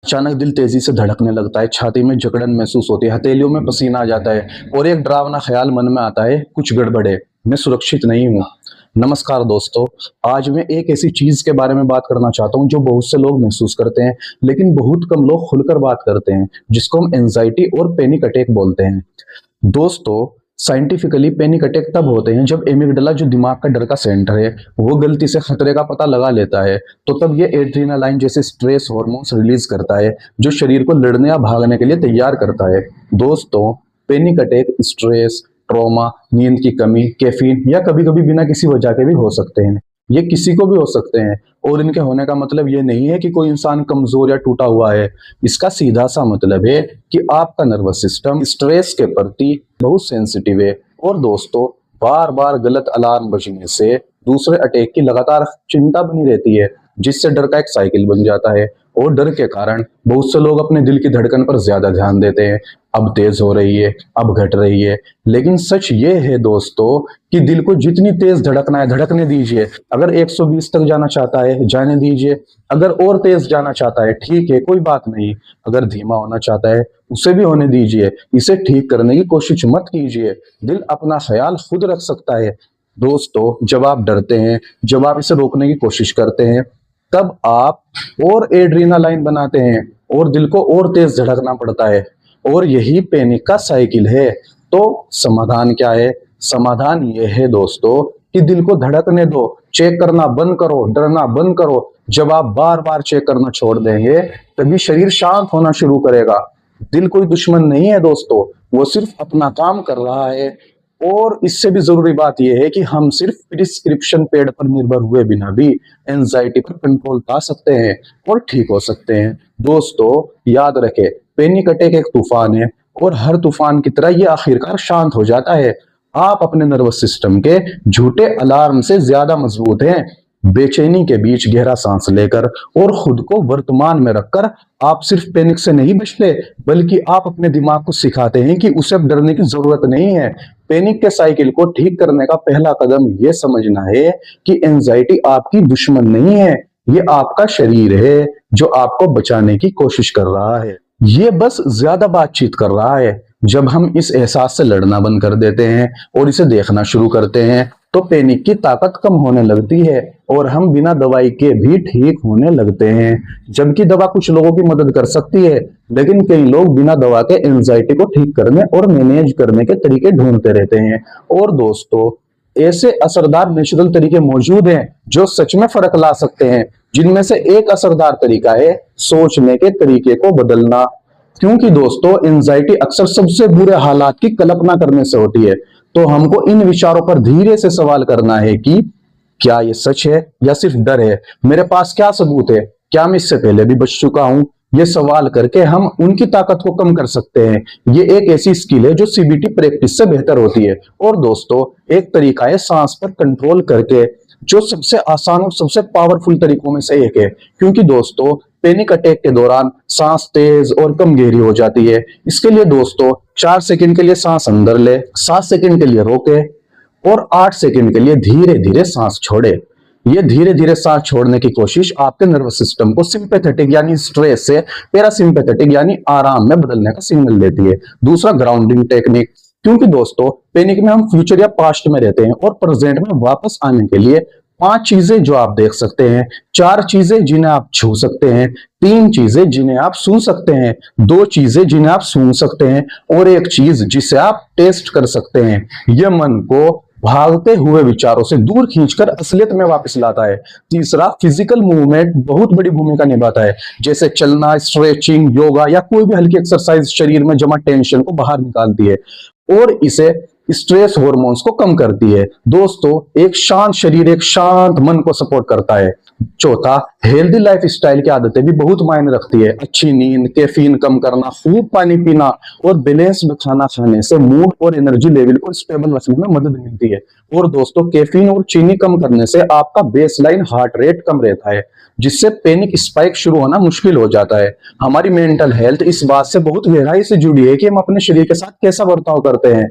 अचानक दिल तेजी से धड़कने लगता है, छाती में जकड़न महसूस होती है, हथेलियों में पसीना आ जाता है और एक डरावना ख्याल मन में आता है, कुछ गड़बड़ है, मैं सुरक्षित नहीं हूँ। नमस्कार दोस्तों, आज मैं एक ऐसी चीज के बारे में बात करना चाहता हूँ जो बहुत से लोग महसूस करते हैं, लेकिन बहुत कम लोग खुलकर बात करते हैं, जिसको हम एंजाइटी और पैनिक अटैक बोलते हैं। दोस्तों, साइंटिफिकली पैनिक अटैक तब होते हैं जब एमिगडाला, जो दिमाग का डर का सेंटर है, वो गलती से खतरे का पता लगा लेता है। तो तब ये एड्रेनालाइन जैसे स्ट्रेस हार्मोन्स रिलीज करता है, जो शरीर को लड़ने या भागने के लिए तैयार करता है। दोस्तों, पैनिक अटैक स्ट्रेस, ट्रॉमा, नींद की कमी, कैफीन या कभी कभी बिना किसी वजह के भी हो सकते हैं। ये किसी को भी हो सकते हैं और इनके होने का मतलब ये नहीं है कि कोई इंसान कमजोर या टूटा हुआ है। इसका सीधा सा मतलब है कि आपका नर्वस सिस्टम स्ट्रेस के प्रति बहुत सेंसिटिव है। और दोस्तों, बार बार गलत अलार्म बजने से दूसरे अटैक की लगातार चिंता बनी रहती है, जिससे डर का एक साइकिल बन जाता है। और डर के कारण बहुत से लोग अपने दिल की धड़कन पर ज्यादा ध्यान देते हैं, अब तेज हो रही है, अब घट रही है। लेकिन सच ये है दोस्तों कि दिल को जितनी तेज धड़कना है धड़कने दीजिए। अगर 120 तक जाना चाहता है जाने दीजिए, अगर और तेज जाना चाहता है ठीक है, कोई बात नहीं। अगर धीमा होना चाहता है उसे भी होने दीजिए। इसे ठीक करने की कोशिश मत कीजिए, दिल अपना ख्याल खुद रख सकता है। दोस्तों, जब आप डरते हैं, जब आप इसे रोकने की कोशिश करते हैं, तब आप और एड्रेनालाइन बनाते हैं और दिल को और तेज धड़कना पड़ता है, और यही पैनिक का साइकिल है। तो समाधान क्या है? समाधान यह है दोस्तों कि दिल को धड़कने दो, चेक करना बंद करो, डरना बंद करो। जब आप बार बार चेक करना छोड़ देंगे, तभी शरीर शांत होना शुरू करेगा। दिल कोई दुश्मन नहीं है दोस्तों, वो सिर्फ अपना काम कर रहा है। और इससे भी जरूरी बात यह है कि हम सिर्फ प्रिस्क्रिप्शन पेड पर निर्भर हुए बिना भी एंजाइटी पर कंट्रोल पा सकते हैं और ठीक हो सकते हैं। दोस्तों, याद रखें, पैनिक अटैक एक तूफान है और हर तूफान की तरह ये आखिरकार शांत हो जाता है। आप अपने नर्वस सिस्टम के झूठे अलार्म से ज्यादा मजबूत हैं। बेचैनी के बीच गहरा सांस लेकर और खुद को वर्तमान में रखकर आप सिर्फ पैनिक से नहीं बचते, बल्कि आप अपने दिमाग को सिखाते हैं कि उसे अब डरने की जरूरत नहीं है। पैनिक के साइकिल को ठीक करने का पहला कदम यह समझना है कि एंजाइटी आपकी दुश्मन नहीं है, ये आपका शरीर है जो आपको बचाने की कोशिश कर रहा है। ये बस ज्यादा बातचीत कर रहा है। जब हम इस एहसास से लड़ना बंद कर देते हैं और इसे देखना शुरू करते हैं, तो पैनिक की ताकत कम होने लगती है और हम बिना दवाई के भी ठीक होने लगते हैं। जबकि दवा कुछ लोगों की मदद कर सकती है, लेकिन कई लोग बिना दवा के एंजाइटी को ठीक करने और मैनेज करने के तरीके ढूंढते रहते हैं। और दोस्तों, ऐसे असरदार नेचुरल तरीके मौजूद हैं जो सच में फर्क ला सकते हैं। जिनमें से एक असरदार तरीका है सोचने के तरीके को बदलना। क्योंकि दोस्तों, एंजाइटी अक्सर सबसे बुरे हालात की कल्पना करने से होती है। तो हमको इन विचारों पर धीरे से सवाल करना है कि क्या ये सच है या सिर्फ डर है? मेरे पास क्या सबूत है? क्या मैं इससे पहले भी बच चुका हूं? ये सवाल करके हम उनकी ताकत को कम कर सकते हैं। ये एक ऐसी स्किल है जो सीबीटी प्रैक्टिस से बेहतर होती है। और दोस्तों, एक तरीका है सांस पर कंट्रोल करके, जो सबसे आसान और सबसे पावरफुल तरीकों में से एक है। क्योंकि दोस्तों, पैनिक अटैक के दौरान सांस तेज और कम गहरी हो जाती है। इसके लिए दोस्तों, 4 सेकंड के लिए सांस अंदर ले, 7 सेकंड के लिए रोके और 8 सेकंड के लिए धीरे धीरे सांस छोड़े। ये धीरे धीरे सांस छोड़ने की कोशिश आपके नर्वस सिस्टम को सिंपैथेटिक यानी स्ट्रेस से पैरासिम्पैथेटिक यानी आराम में बदलने का सिग्नल देती है। दूसरा, ग्राउंडिंग टेक्निक। क्योंकि दोस्तों, पैनिक में हम फ्यूचर या पास्ट में रहते हैं और प्रेजेंट में वापस आने के लिए 5 चीजें जो आप देख सकते हैं, 4 चीजें जिन्हें आप छू सकते हैं, 3 चीजें जिन्हें आप सुन सकते हैं, 2 चीजें जिन्हें आप सुन सकते हैं और 1 चीज जिसे आप टेस्ट कर सकते हैं। यह मन को भागते हुए विचारों से दूर खींचकर असलियत में वापस लाता है। तीसरा, फिजिकल मूवमेंट बहुत बड़ी भूमिका निभाता है, जैसे चलना, स्ट्रेचिंग, योगा या कोई भी हल्की एक्सरसाइज शरीर में जमा टेंशन को बाहर निकालती है और इसे स्ट्रेस हार्मोन्स को कम करती है। दोस्तों, एक शांत शरीर एक शांत मन को सपोर्ट करता है। चौथा, हेल्दी लाइफ स्टाइल की आदतें भी बहुत मायने रखती है। अच्छी नींद, कैफीन कम करना, खूब पानी पीना और बैलेंस्ड खाना खाने से मूड और एनर्जी लेवल को स्टेबल रखने में मदद मिलती है। और दोस्तों, कैफीन और चीनी कम करने से आपका बेसलाइन हार्ट रेट कम रहता है, जिससे पैनिक स्पाइक शुरू होना मुश्किल हो जाता है। हमारी मेंटल हेल्थ इस बात से बहुत गहराई से जुड़ी है कि हम अपने शरीर के साथ कैसा बर्ताव करते हैं।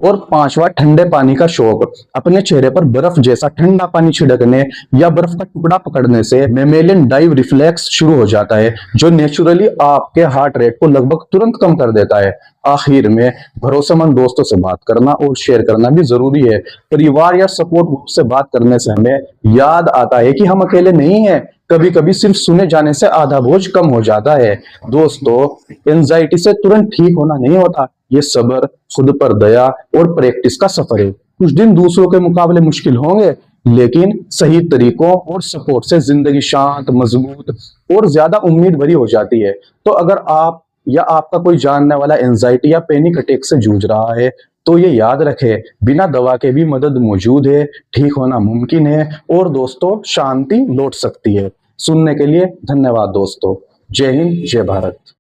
और पांचवा, ठंडे पानी का शौक। अपने चेहरे पर बर्फ जैसा ठंडा पानी छिड़कने या बर्फ का टुकड़ा पकड़ने से मेमेलियन डाइव रिफ्लेक्स शुरू हो जाता है, जो नेचुरली आपके हार्ट रेट को लगभग तुरंत कम कर देता है। आखिर में, भरोसेमंद दोस्तों से बात करना और शेयर करना भी जरूरी है। परिवार या सपोर्ट ग्रुप से बात करने से हमें याद आता है कि हम अकेले नहीं हैं। कभी कभी सिर्फ सुने जाने से आधा बोझ कम हो जाता है। दोस्तों, एंजाइटी से तुरंत ठीक होना नहीं होता। ये सब्र, खुद पर दया और प्रैक्टिस का सफर है। कुछ दिन दूसरों के मुकाबले मुश्किल होंगे, लेकिन सही तरीकों और सपोर्ट से जिंदगी शांत, मजबूत और ज्यादा उम्मीद भरी हो जाती है। तो अगर आप या आपका कोई जानने वाला एंजाइटी या पैनिक अटैक से जूझ रहा है, तो ये याद रखे, बिना दवा के भी मदद मौजूद है, ठीक होना मुमकिन है और दोस्तों, शांति लौट सकती है। सुनने के लिए धन्यवाद दोस्तों। जय हिंद, जय भारत।